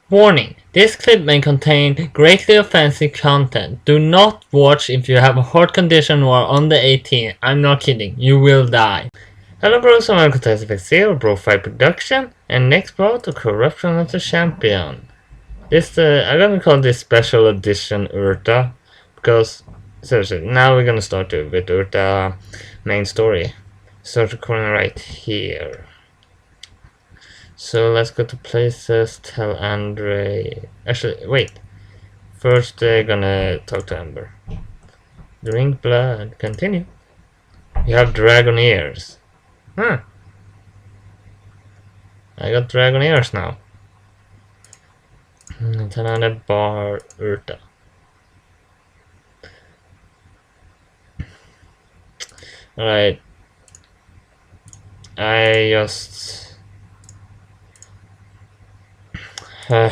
Warning: this clip may contain greatly offensive content. Do not watch if you have a heart condition or are under 18. I'm not kidding, you will die. Hello bros and welcome to SFX0 BroFive production, and next bro to Corruption of the Champion. This I'm gonna call this special edition Urta, because seriously, now we're gonna start with Urta main story. Start recording right here. So let's go to places, tell Andre. Actually, wait. First, gonna talk to Amber. Drink blood. Continue. You have dragon ears. Huh. I got dragon ears now. It's another bar Urta. Alright. I just... Come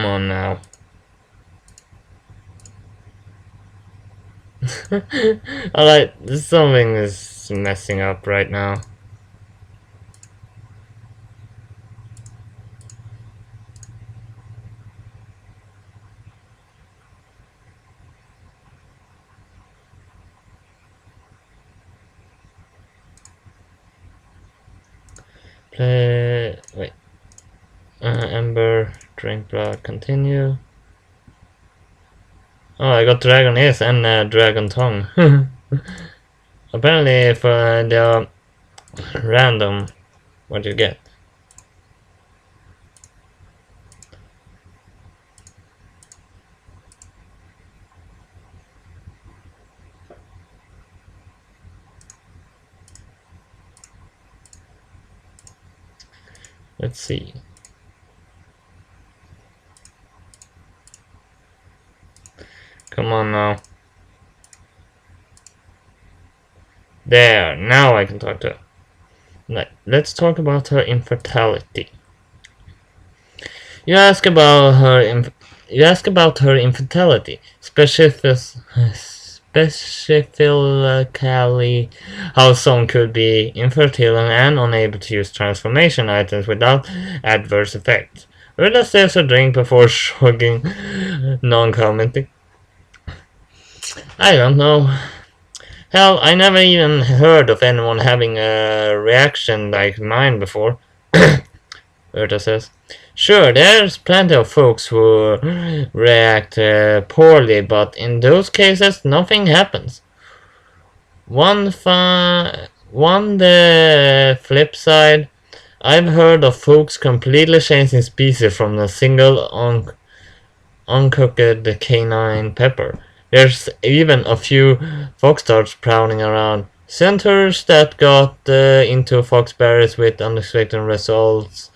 on now. Alright, something is messing up right now. Wait. Ember, drink blood, continue. Oh, I got dragon ears and dragon tongue. Apparently, if they are random, what you get. Let's see. Come on now. There, now I can talk to her. Let's talk about her infertility. You ask about her infertility, specifically how someone could be infertile and unable to use transformation items without adverse effects. Urta saves a drink before shrugging, non-commenting. I don't know. Hell, I never even heard of anyone having a reaction like mine before. Urta says. Sure, there's plenty of folks who react poorly, but in those cases, nothing happens. The flip side, I've heard of folks completely changing species from a single uncooked canine pepper. There's even a few foxtards prowling around. Centaurs that got into foxberries with unexpected results.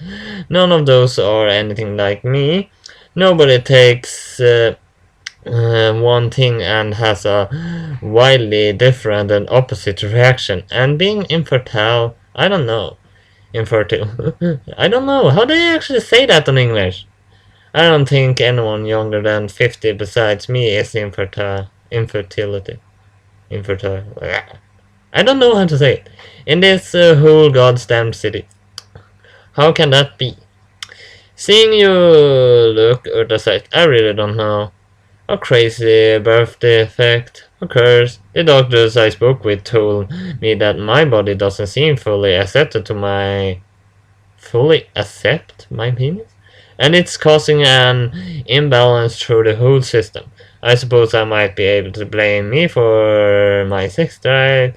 None of those are anything like me. Nobody takes one thing and has a widely different and opposite reaction. And being infertile, I don't know. Infertile. I don't know. How do you actually say that in English? I don't think anyone younger than 50 besides me is infertile. Infertility. Infertile. I don't know how to say it. In this whole goddamn city. How can that be? Seeing you look at the site, I really don't know. A crazy birth defect occurs. The doctors I spoke with told me that my body doesn't seem fully accepted to my... Fully accept my penis? And it's causing an imbalance through the whole system. I suppose I might be able to blame me for my sex drive,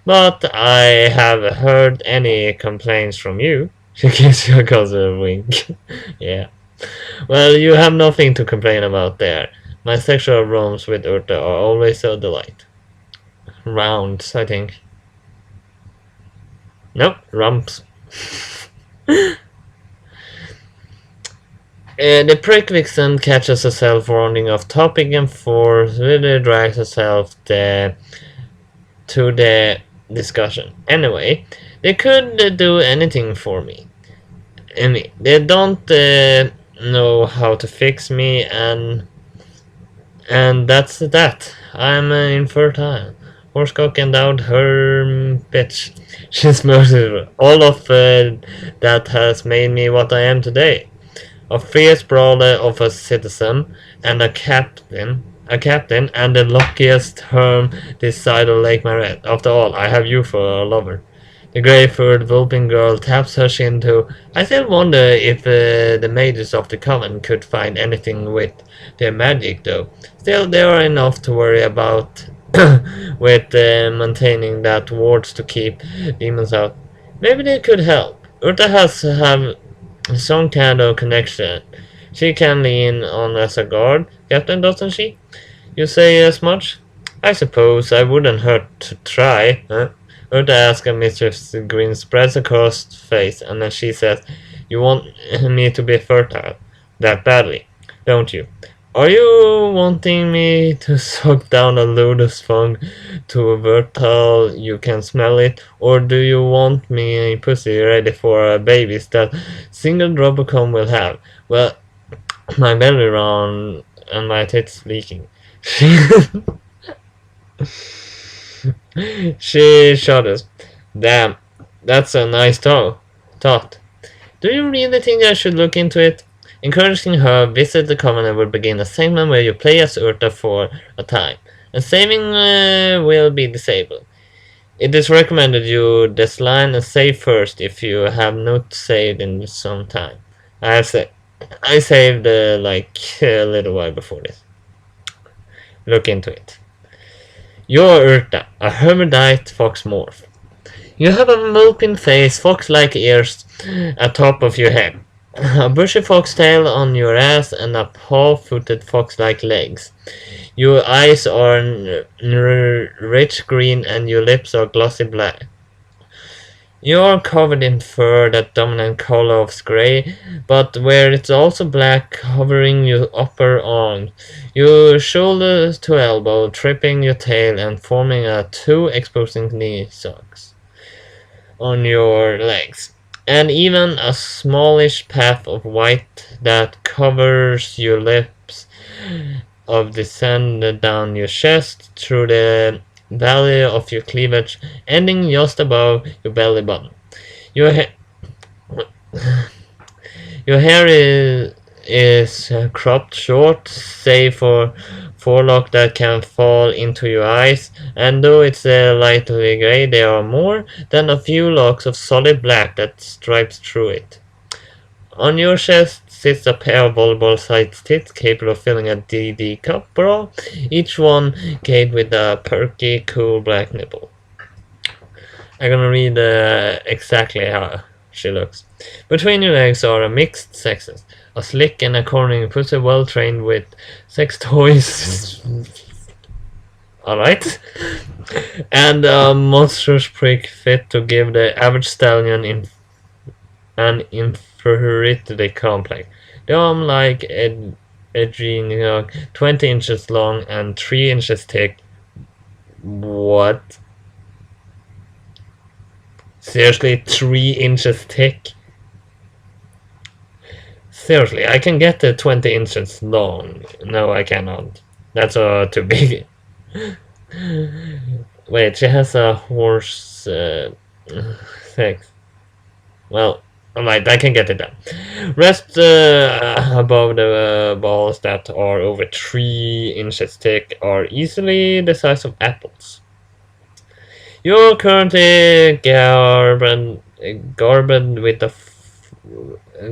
but I haven't heard any complaints from you. She gives you a casual wink. Yeah. Well, you have nothing to complain about there. My sexual romps with Urta are always a delight. Rounds, I think. Nope, rumps. The prick vixen catches herself rounding off topic and forth, really drags herself to the discussion. Anyway, they could do anything for me. They don't know how to fix me, and that's that. I'm infertile. Horsecock endowed her bitch. She's merciful. All of that has made me what I am today. A fierce brawler of a citizen, and a captain, and the luckiest herm this side of Lake Maret. After all, I have you for a lover. The grey-furred whooping girl taps her chin too. I still wonder if the mages of the coven could find anything with their magic, though. Still, they are enough to worry about with maintaining that wards to keep demons out. Maybe they could help. Urta has have some kind of connection. She can lean on as a guard, Captain, doesn't she? You say as much? I suppose I wouldn't hurt to try, huh? Urta asks, and Mistress Green spreads across face, and then she says, "You want me to be fertile that badly, don't you? Are you wanting me to suck down a lotus fung to a vertal you can smell it, or do you want me pussy ready for a babies that single drop of cum will have? Well, my belly round and my tits leaking." She shudders. Damn, that's a nice thought. Do you really think I should look into it? Encouraging her visit the Covenant will begin a segment where you play as Urta for a time, and saving will be disabled. It is recommended you desline and save first if you have not saved in some time. I saved like a little while before this. Look into it. You're Urta, a hermaphrodite fox morph. You have a moping face, fox-like ears atop of your head, a bushy fox tail on your ass, and a paw-footed fox-like legs. Your eyes are rich green, and your lips are glossy black. You are covered in fur, that dominant color of gray, but where it's also black, covering your upper arms, your shoulder to elbow, tripping your tail, and forming a two exposing knee socks on your legs, and even a smallish path of white that covers your lips of descend down your chest through the valley of your cleavage, ending just above your belly button. Your your hair is cropped short, save for forelock that can fall into your eyes, and though it's lightly gray, there are more than a few locks of solid black that stripes through it. On your chest sits a pair of volleyball-sized tits capable of filling a DD cup bra, each one gate with a perky, cool black nipple. I'm gonna read exactly how she looks. Between your legs are a mixed sexes, a slick and a cornering pussy well trained with sex toys. Alright. And a monstrous prick fit to give the average stallion an inferiority complex. The arm like edging 20 inches long and 3 inches thick. What? Seriously, 3 inches thick? Seriously, I can get the 20 inches long. No, I cannot. That's too big. Wait, she has a horse sex. Well, alright, I can get it done. Rest above the balls that are over 3 inches thick are easily the size of apples. You're currently garbed with a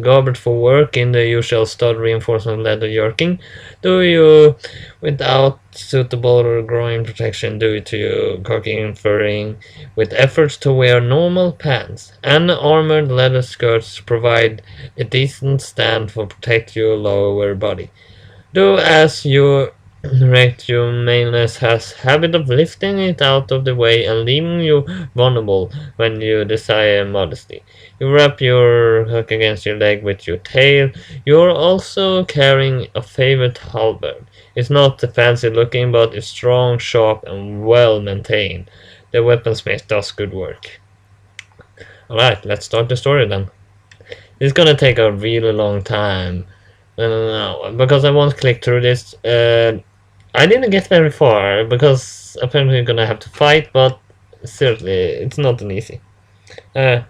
garbed for work in the usual stud reinforcement leather yerking. Do you, without suitable groin protection due to cocking furring, with efforts to wear normal pants, and armored leather skirts provide a decent stand for protect your lower body. Do as your maleness has habit of lifting it out of the way and leaving you vulnerable when you desire modesty. You wrap your hook against your leg with your tail. You're also carrying a favorite halberd. It's not fancy looking, but it's strong, sharp, and well maintained. the weaponsmith does good work. Alright, let's start the story then. It's gonna take a really long time. No, because I won't click through this. I didn't get very far because apparently you're gonna have to fight, but seriously, it's not an easy. Uh,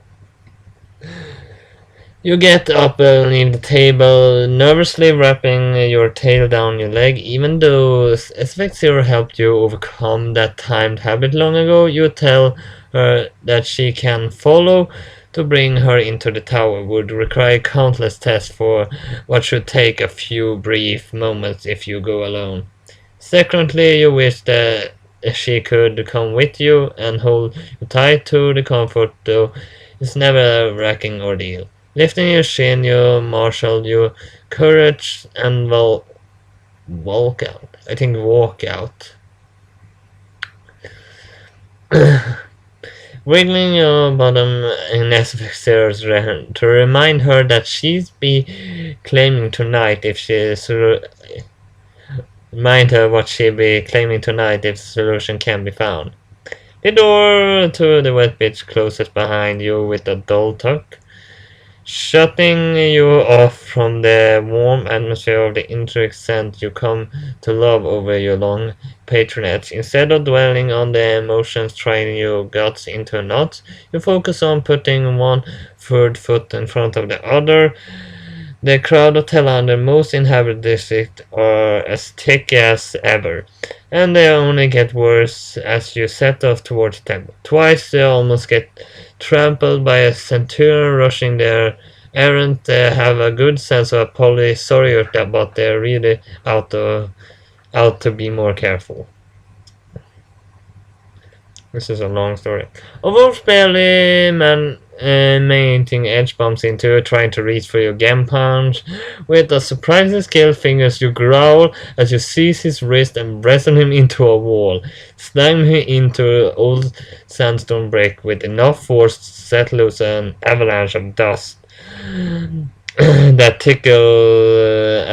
you get up and leave the table, nervously wrapping your tail down your leg. Even though SFX0 helped you overcome that timed habit long ago, you tell her that she can follow. To bring her into the tower would require countless tests for what should take a few brief moments if you go alone. Secondly, you wish that she could come with you and hold you tight to the comfort, though it's never a wrecking ordeal. Lifting your chin, you marshal your courage and walk out. I think walk out. Wiggling your bottom in SFX's to remind her that she's be claiming tonight if she remind her what she'll be claiming tonight if the solution can be found. The door to the wet beach closes behind you with a dull tug, shutting you off from the warm atmosphere of the intricate scent you come to love over your long patronage. Instead of dwelling on the emotions tying your guts into knots, you focus on putting one third foot in front of the other. The crowd of Thailand, the most inhabited district, are as thick as ever, and they only get worse as you set off towards the temple. Twice you almost get trampled by a centurion rushing their errand. They have a good sense of apology, sorry Urta, but they're really out to be more careful. This is a long story. A wolf barely managing edge bumps into trying to reach for your game punch. With a surprising skilled fingers, you growl as you seize his wrist and wrestle him into a wall, slam him into an old sandstone brick with enough force to set loose an avalanche of dust that tickle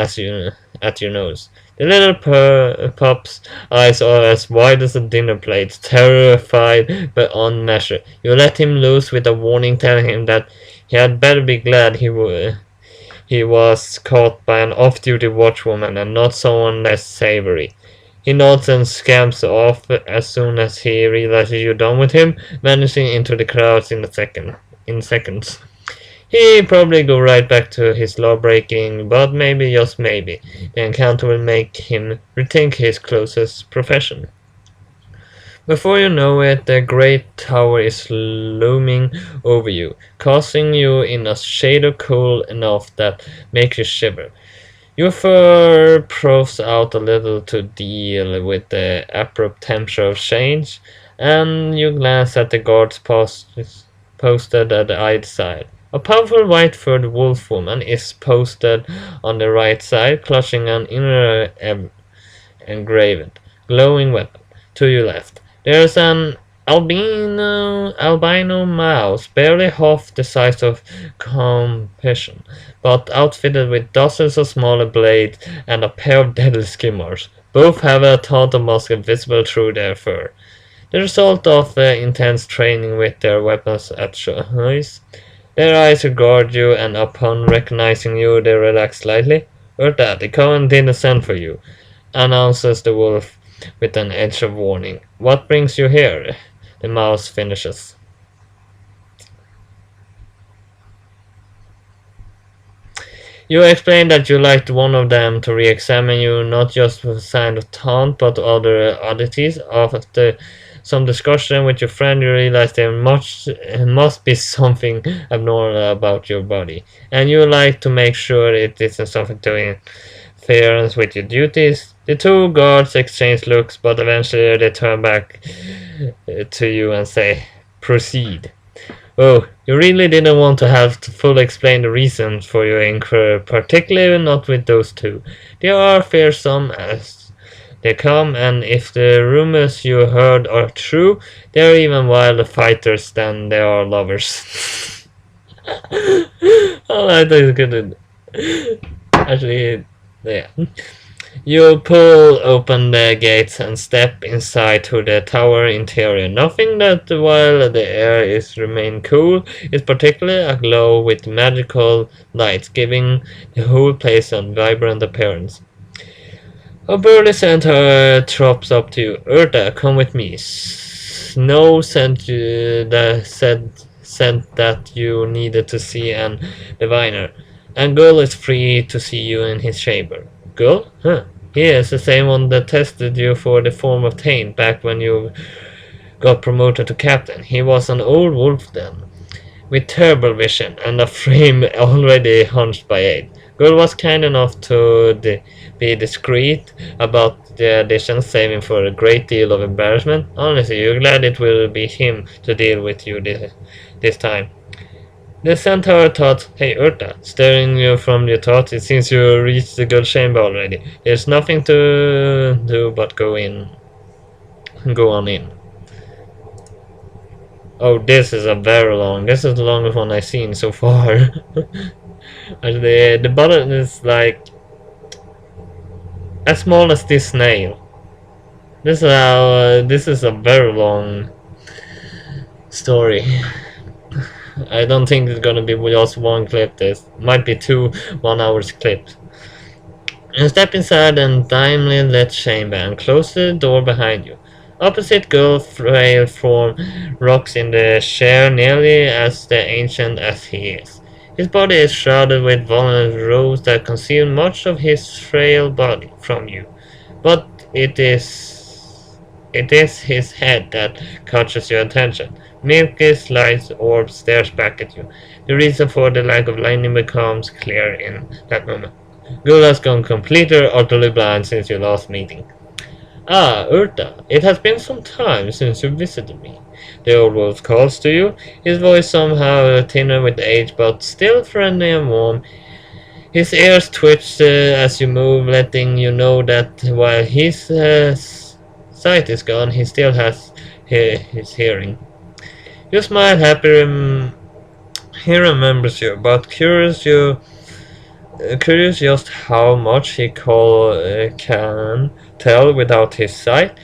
at your nose. The little pup's eyes are as wide as a dinner plate, terrified beyond measure. You let him loose with a warning, telling him that he had better be glad he was caught by an off-duty watchwoman and not someone less savory. He nods and scamps off as soon as he realizes you're done with him, vanishing into the crowds in seconds. He'll probably go right back to his law-breaking, but maybe, just maybe, the encounter will make him rethink his closest profession. Before you know it, the great tower is looming over you, causing you in a shade of cool enough that makes you shiver. Your fur puffs out a little to deal with the abrupt temperature of change, and you glance at the guards posted at either side. A powerful white-furred wolf woman is posted on the right side, clutching an inner engraved, glowing weapon. To your left, there's an albino mouse, barely half the size of compassion, but outfitted with dozens of smaller blades and a pair of deadly skimmers. Both have a tauntaun musket visible through their fur. The result of intense training with their weapons at choice. Their eyes regard you, and upon recognizing you, they relax slightly. Urta, the Cohen didn't send for you, announces the wolf with an edge of warning. What brings you here? The mouse finishes. You explain that you liked one of them to re-examine you, not just with a sign of taunt, but other oddities. After some discussion with your friend, you realize there must be something abnormal about your body, and you like to make sure it isn't something to interfere with your duties. The two guards exchange looks, but eventually they turn back to you and say, "Proceed." Oh, you really didn't want to have to fully explain the reasons for your inquiry, particularly not with those two. They are fearsome as they come, and if the rumors you heard are true, they are even wilder fighters than they are lovers. Oh, that is good. Actually, yeah. You pull open the gates and step inside to the tower interior. Nothing that while the air is remain cool is particularly aglow with magical lights, giving the whole place a vibrant appearance. A burly centaur trops up to you. Urta, come with me. Snow said that you needed to see an diviner, and Gull is free to see you in his chamber. Gull? Huh. He is the same one that tested you for the form of Taint back when you got promoted to captain. He was an old wolf then, with terrible vision and a frame already hunched by age. Gull was kind enough to be discreet about the addition, saving for a great deal of embarrassment. Honestly, you're glad it will be him to deal with you this time. The centaur thought, hey Urta, staring you from your thoughts, it seems you reached the good chamber already. There's nothing to do but go on in. Oh, this is this is the longest one I've seen so far. And the button is like as small as this snail. This is a very long story. I don't think it's gonna be just one clip. This might be two 1 hour clips. You step inside and dimly lit chamber and close the door behind you. Opposite Gull, frail form rocks in the chair nearly as the ancient as he is. His body is shrouded with vulnerable robes that conceal much of his frail body from you. But it is his head that catches your attention. Milky slight orb stares back at you. The reason for the lack of lightning becomes clear in that moment. Gull has gone completely utterly blind since your last meeting. Ah, Urta, it has been some time since you visited me. The old wolf calls to you, his voice somehow thinner with age but still friendly and warm. His ears twitch as you move, letting you know that while his sight is gone, he still has his hearing. You smile happy. He remembers you, but curious just how much he can tell without his sight,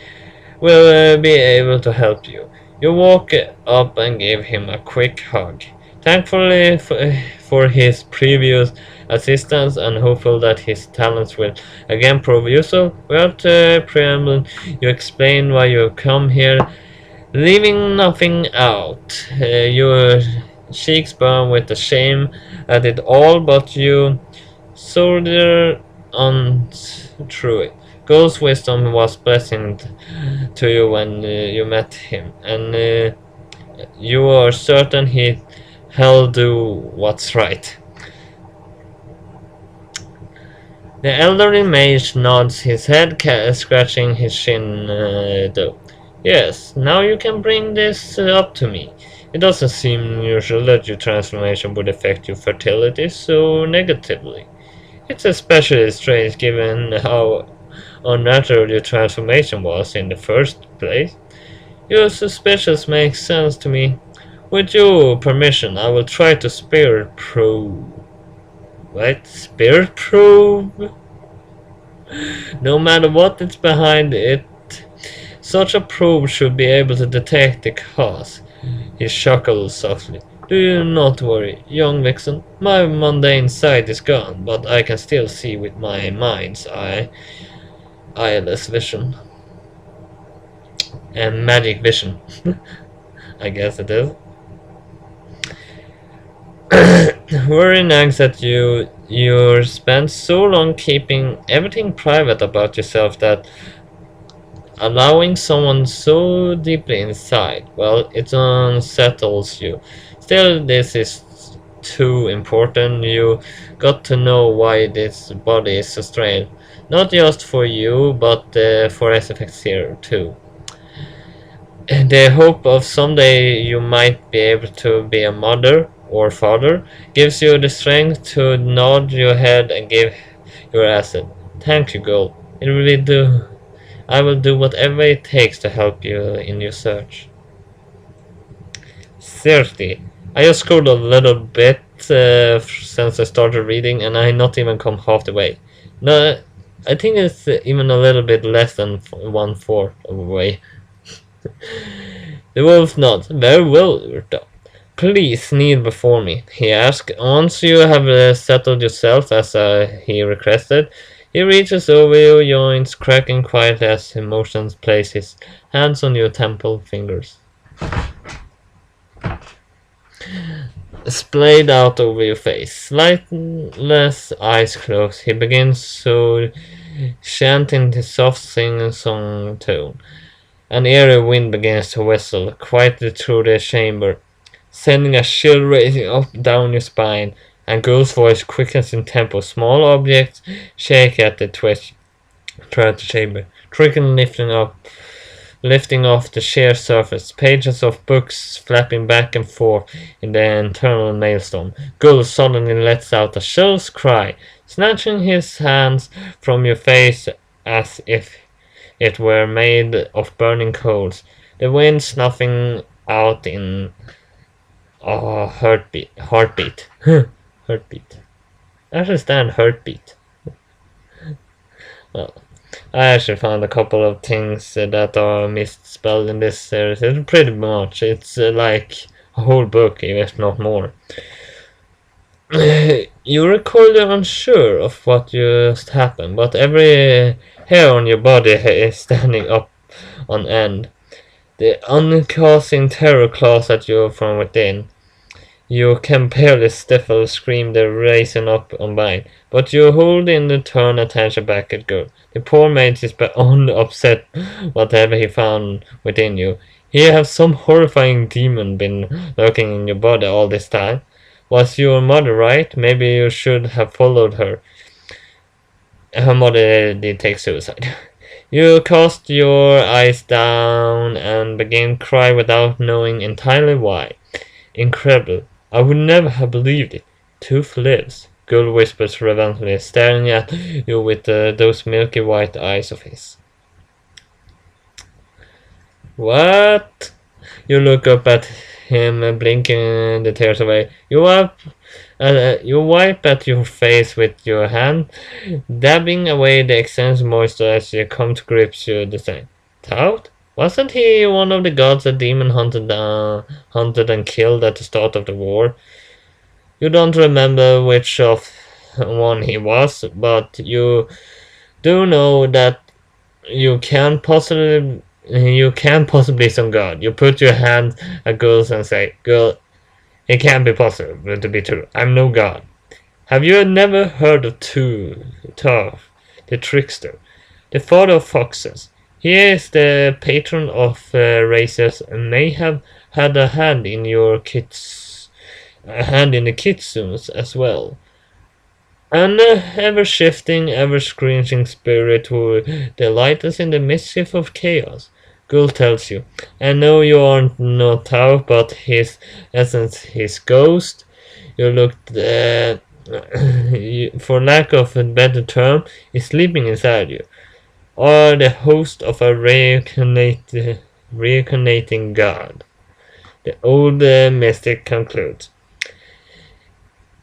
will be able to help you. You walk up and give him a quick hug. Thankfully for his previous assistance and hopeful that his talents will again prove useful, without preamble, you explain why you come here, leaving nothing out. Your cheeks burn with the shame at it all, but you soldier on through it. Gull's wisdom was blessed to you when you met him, and you are certain he'll do what's right. The elderly mage nods his head, scratching his chin, though. Yes, now you can bring this up to me. It doesn't seem usual that your transformation would affect your fertility so negatively. It's especially strange given how unnatural your transformation was in the first place. Your suspicions make sense to me. With your permission, I will try to spirit probe. What? Spirit probe? No matter what is behind it, such a probe should be able to detect the cause. He chuckles softly. Do not worry, young vixen. My mundane sight is gone, but I can still see with my mind's eyeless vision. And magic vision. I guess it is. Worry nags at you. You spent so long keeping everything private about yourself that allowing someone so deeply inside, well, it unsettles you. Still, this is too important. You got to know why this body is so strange. Not just for you, but for SFX here too. The hope of someday you might be able to be a mother or father gives you the strength to nod your head and give your asset. Thank you, girl. It really do. I will do whatever it takes to help you in your search. 30. I just scrolled a little bit since I started reading and I not even come half the way. No, I think it's even a little bit less than one-fourth of the way. The wolf nods. Very well, Urta. Please kneel before me, he asked. Once you have settled yourself as he requested, he reaches over your joints, cracking quietly as he motions, place his hands on your temple fingers. Splayed out over your face, lightless eyes closed, he begins to chant in his soft sing-song tone. An eerie wind begins to whistle quietly through the chamber, sending a chill racing up down your spine. And Ghoul's voice quickens in tempo. Small objects shake at the twitch throughout the chamber, trickling lifting off the sheer surface, pages of books flapping back and forth in the internal maelstrom. Ghoul suddenly lets out a shrill cry, snatching his hands from your face as if it were made of burning coals. The wind snuffing out in a heartbeat. Heartbeat. Heartbeat. I understand heartbeat. Well, I actually found a couple of things that are misspelled in this series. It's pretty much. It's like a whole book, if not more. You recall you're unsure of what just happened, but every hair on your body is standing up on end. The uncausing terror claws at you from within. You can barely stifle a scream that racing up on mine, but you hold in the turn attention back at Ghoul. The poor mate is beyond upset whatever he found within you. Here have some horrifying demon been lurking in your body all this time. Was your mother right? Maybe you should have followed her. Her mother did take suicide. You cast your eyes down and begin to cry without knowing entirely why. Incredible. I would never have believed it. Tooth lives, Ghoul whispers reverently, staring at you with those milky white eyes of his. What? You look up at him, blinking the tears away. You wipe at your face with your hand, dabbing away the excess moisture as you come to grips with the same. Tout? Wasn't he one of the gods that demon hunted and killed at the start of the war? You don't remember which of one he was, but you do know that you can't possibly some god. You put your hand at Ghoul's and say, Girl, it can't be possible to be true. I'm no god. Have you never heard of Toph, the trickster, the father of foxes? He is the patron of races and may have had a hand in the kitsunes as well. An ever-shifting, ever-screeching spirit who delights in the mischief of chaos. Ghoul tells you, I know you aren't no Tau, but his essence, his ghost, you looked, for lack of a better term, is sleeping inside you, or the host of a reincarnating god. The old mystic concludes.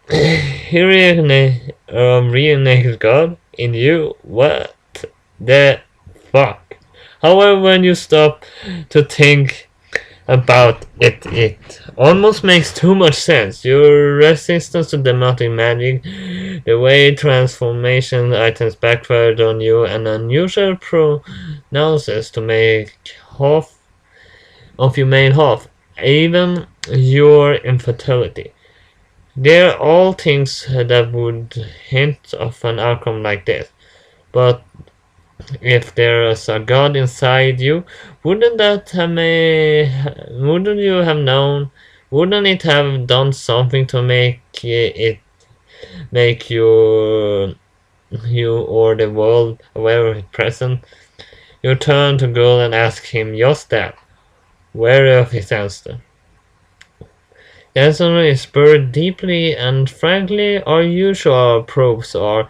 He reincarnated God in you? What the fuck? However, when you stop to think about it, it almost makes too much sense. Your resistance to demonic magic, the way transformation items backfired on you, and unusual pronounces to make half of your main half, even your infertility. They're all things that would hint of an outcome like this. But if there's a god inside you, wouldn't you have known? Wouldn't it have done something to make you or the world aware of its presence? You turn to Ghoul and ask him just that, wary of his answer. The answer is buried deeply, and frankly, our usual probes are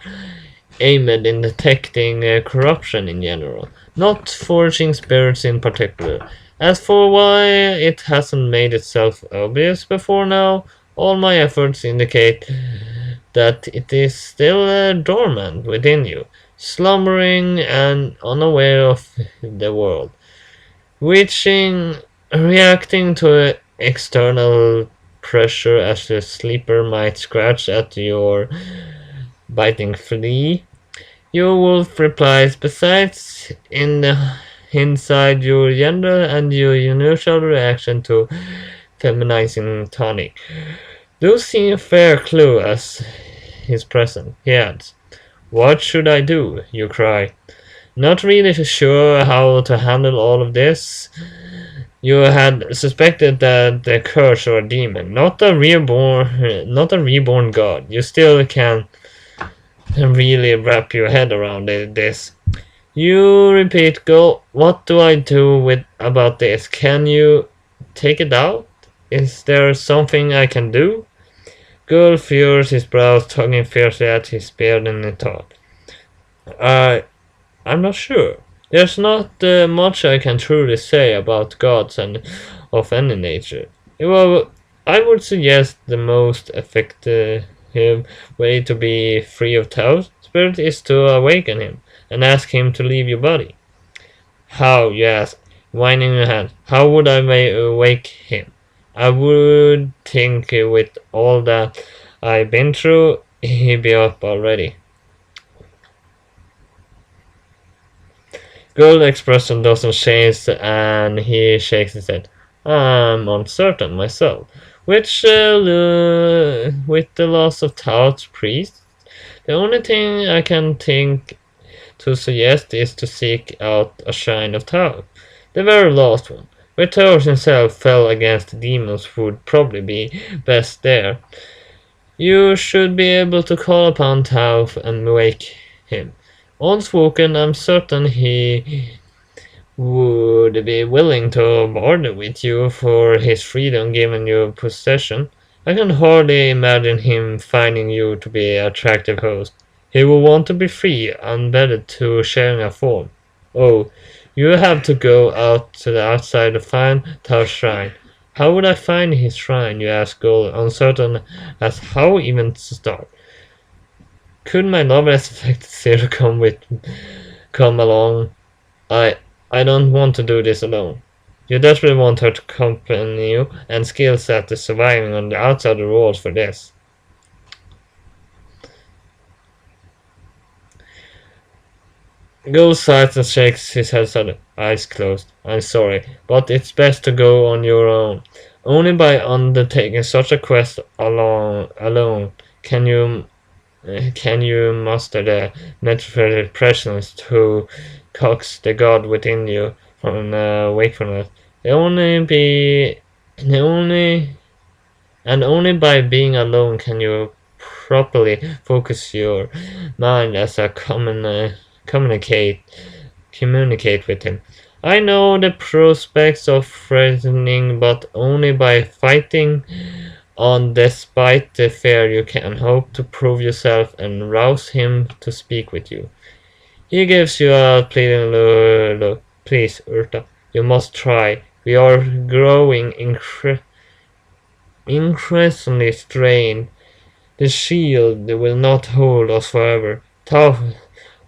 aimed in detecting corruption in general, not forging spirits in particular. As for why it hasn't made itself obvious before now, all my efforts indicate that it is still dormant within you. slumbering and unaware of the world, reacting to external pressure as the sleeper might scratch at your biting flea. Your wolf replies, besides, in the inside your gender and your unusual reaction to feminizing tonic. Do see a fair clue as he's present. He adds, what should I do? You cry. Not really sure how to handle all of this. You had suspected that the curse or a demon, not a reborn god. You still can't really wrap your head around this. You repeat, go. What do I do with about this? Can you take it out? Is there something I can do? Gull furrows his brows, tugging fiercely at his beard in thought. I'm not sure. There's not much I can truly say about gods and of any nature. Well, I would suggest the most effective way to be free of Tao's spirit is to awaken him and ask him to leave your body. How, you ask, whining your hand. How would I awake him? I would think with all that I've been through, he'd be up already. Gold expression doesn't change and he shakes his head. I'm uncertain myself. With the loss of Tao's priest, the only thing I can think to suggest is to seek out a shrine of Tao, the very last one. Where Tao himself fell against the demons would probably be best there. You should be able to call upon Tao and wake him. Once woken, I'm certain he would be willing to barter with you for his freedom given your possession. I can hardly imagine him finding you to be an attractive host. He will want to be free, unwedded to sharing a form. Oh, you have to go out to the outside to find Tao's shrine. How would I find his shrine, you ask Gold, uncertain as how even to start. Could my love as affected Zero come along? I don't want to do this alone. You desperately want her to accompany you, and skill set is surviving on the outside the rules for this. Gold sighs and shakes his head suddenly, eyes closed. I'm sorry, but it's best to go on your own. Only by undertaking such a quest alone can you muster the metaphysical presence to coax the god within you from wakefulness. The only by being alone can you properly focus your mind as a communicate with him. I know the prospects of threatening, but only by fighting on despite the fear you can hope to prove yourself and rouse him to speak with you. He gives you a pleading look. Please, Urta, you must try. We are growing increasingly strained. The shield will not hold us forever. Tao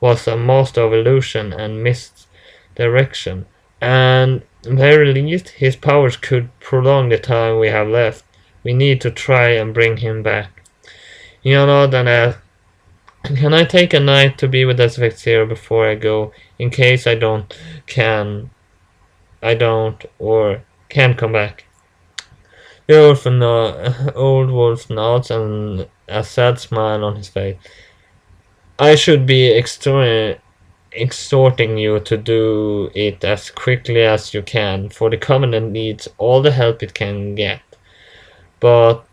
was a master of illusion and misdirection, and at the very least his powers could prolong the time we have left. We need to try and bring him back. You know, then can I take a night to be with Aspect Zero before I go, in case I don't or can't come back? The old wolf nods and a sad smile on his face. I should be exhorting you to do it as quickly as you can, for the Covenant needs all the help it can get. But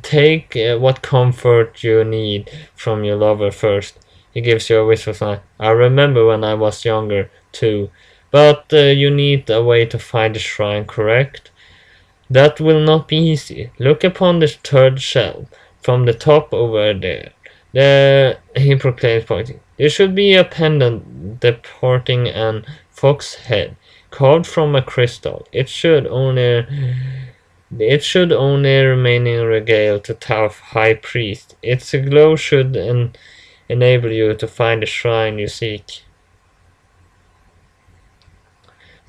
take what comfort you need from your lover first. He gives you a wistful smile. I remember when I was younger, too. But you need a way to find the shrine, correct? That will not be easy. Look upon the third shelf, from the top over there. He proclaims, pointing. There should be a pendant deporting an fox head, carved from a crystal. It should only remain in regale to Tao High Priest. Its glow should enable you to find the shrine you seek.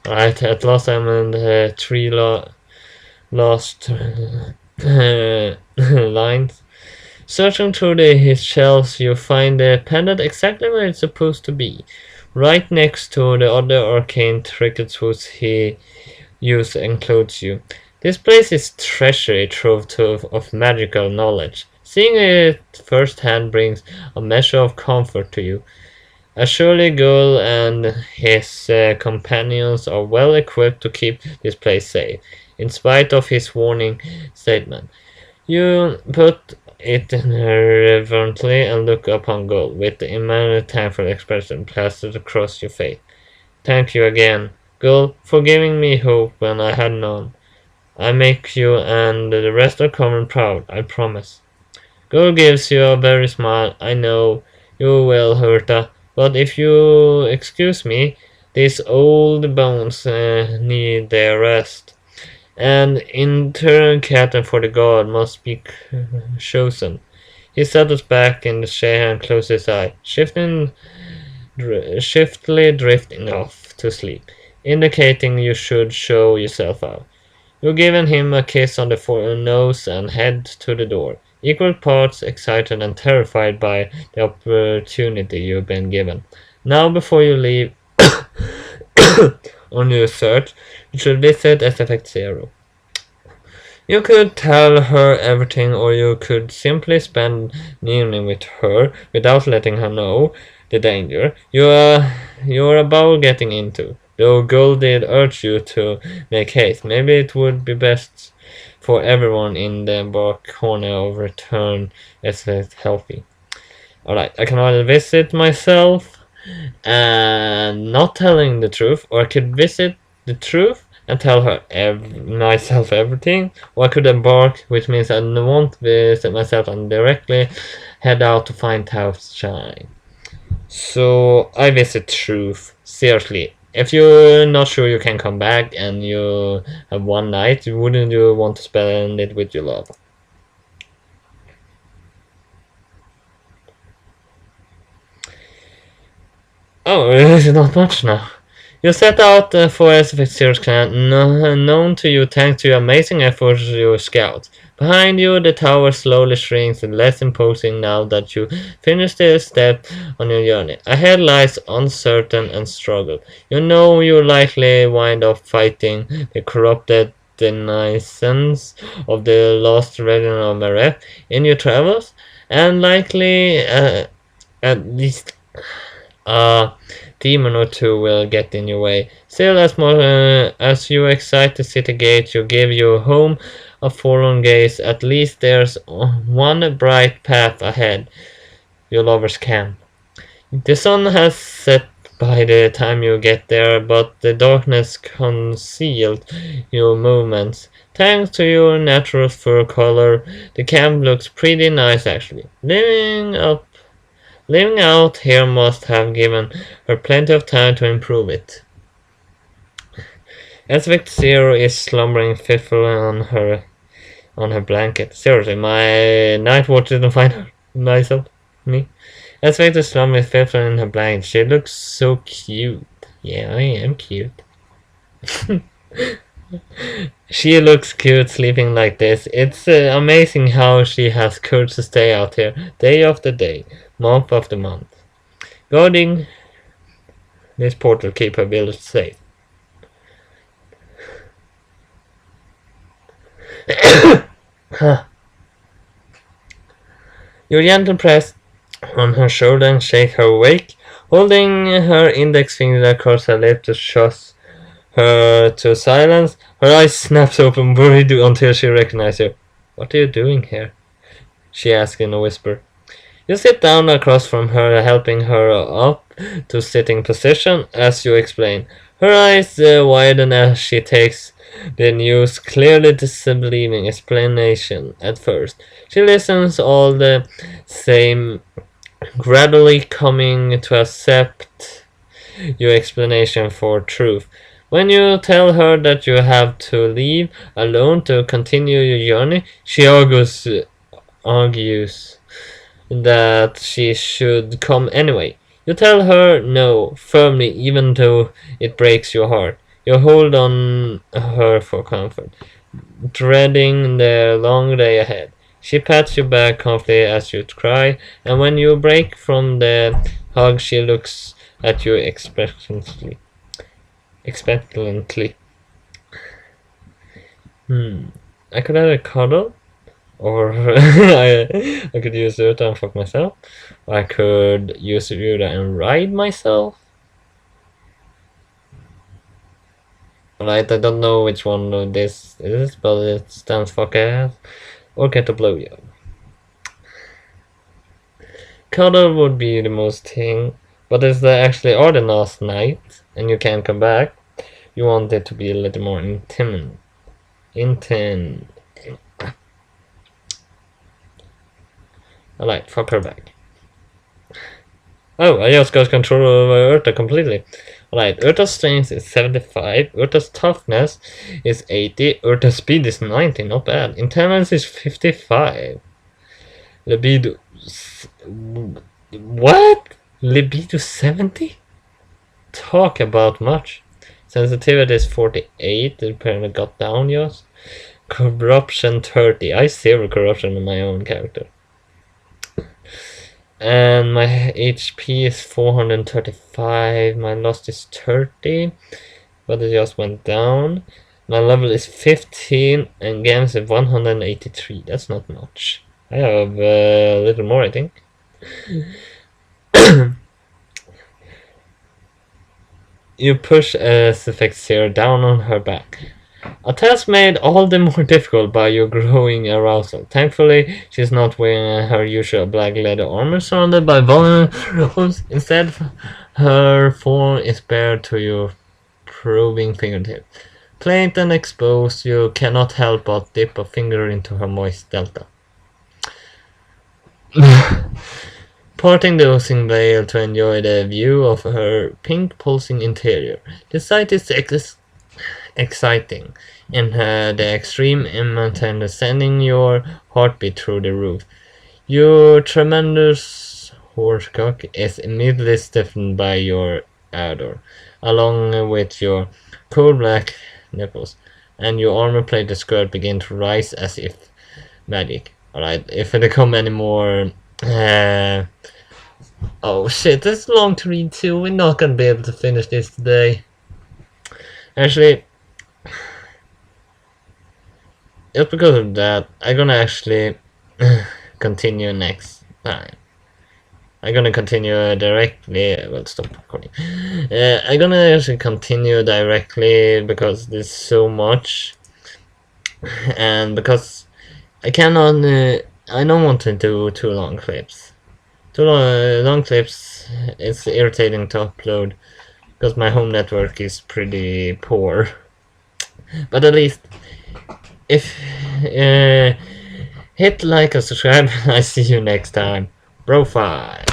Alright, at last I'm in the three lost lines. Searching through his shelves, you find the pendant exactly where it's supposed to be, right next to the other arcane trinkets whose he used enclose you. This place is treasury trove of magical knowledge. Seeing it firsthand brings a measure of comfort to you. Surely Gul and his companions are well equipped to keep this place safe, in spite of his warning statement. You put it reverently and look upon Gul with the immense thankful expression plastered across your face. Thank you again, Gul, for giving me hope when I had none. I make you and the rest of Common proud, I promise. Gul gives you a very smile. I know you will, Urta, but if you excuse me, these old bones need their rest. And in turn, captain for the god must be chosen. He settles back in the chair and closes his eye, shiftily drifting off to sleep, indicating you should show yourself out. You've given him a kiss on the nose and head to the door, equal parts excited and terrified by the opportunity you've been given. Now, before you leave on your search, you should visit SFX Zero. You could tell her everything, or you could simply spend an evening with her without letting her know the danger you're about getting into. Though Gul did urge you to make haste, maybe it would be best for everyone in the embark corner of return as healthy. Alright, I can either visit myself and not telling the truth, or I could visit the truth and tell her myself everything, or I could embark, which means I won't visit myself and directly head out to find Tao's Shine. So I visit truth. Seriously, if you're not sure you can come back and you have one night, wouldn't you want to spend it with your love? Oh, it's not much now. You set out for SFX clan, known to you thanks to your amazing efforts as your scout. Behind you, the tower slowly shrinks and less imposing now that you finished the step on your journey. Ahead lies uncertain and struggle. You know you'll likely wind up fighting the corrupted denizens of the lost region of Maref in your travels, and likely at least a demon or two will get in your way. Still, as much as you excite the city gate, you give your home a forlorn gaze. At least there's one bright path ahead. Your lover's camp. The sun has set by the time you get there, but the darkness concealed your movements. Thanks to your natural fur color, the camp looks pretty nice actually. Living out here must have given her plenty of time to improve it. Aspect Zero is slumbering fitfully on her blanket. Seriously, my night watch didn't find her me. Aspect is slumbering fitfully in her blanket. She looks so cute. Yeah, I am cute. She looks cute sleeping like this. It's amazing how she has courage to stay out here day after day, month after month, guarding this portal, keep her village safe. You gently press on her shoulder and shake her awake, holding her index finger across her lip to shush her to silence. Her eyes snaps open, worried until she recognizes you. What are you doing here? She asks in a whisper. You sit down across from her, helping her up to sitting position as you explain. Her eyes widen as she takes the news, clearly disbelieving explanation at first. She listens all the same, gradually coming to accept your explanation for truth. When you tell her that you have to leave alone to continue your journey, she argues that she should come anyway. You tell her no firmly, even though it breaks your heart. You hold on her for comfort, dreading the long day ahead. She pats you back comfortably as you cry, and when you break from the hug, she looks at you expectantly. Expectantly. I could either cuddle, or I could use Urta and fuck myself, or I could use Urta and ride myself. Right, I don't know which one of this is, but it stands fuck ass, or get a blowjob. Cuddle would be the most thing, but if they actually are the last night, and you can't come back, you want it to be a little more intimate. Alright, fuck her back. Oh, I just got control over Urta completely. Alright, Urta's strength is 75, Urta's toughness is 80, Urta's speed is 90, not bad. Intelligence is 55. Libido... What? Libido 70? Talk about much. Sensitivity is 48, it apparently got down just. Corruption 30. I zero corruption in my own character. And my HP is 435. My loss is 30, but it just went down. My level is 15 and games is 183. That's not much. I have a little more, I think. You push Sefexir down on her back. A task made all the more difficult by your growing arousal. Thankfully, she's not wearing her usual black leather armor surrounded by vulnerable. Instead, her form is bare to your probing fingertip. Plain and exposed, you cannot help but dip a finger into her moist delta. Parting the oozing veil to enjoy the view of her pink pulsing interior. The sight is exciting in the extreme immense, sending your heartbeat through the roof. Your tremendous horsecock is immediately stiffened by your ardor, along with your cool black nipples, and your armor-plated skirt begin to rise as if magic. Alright, if there come any more... oh shit, it's long to read too. We're not gonna be able to finish this today. Actually, just because of that, I'm gonna actually continue next time. I'm gonna continue directly. Well, stop recording. I'm gonna actually continue directly because there's so much, and because I cannot. I don't want to do too long clips. Too long clips. It's irritating to upload because my home network is pretty poor. But at least, if hit like or subscribe, I see you next time. BroFive.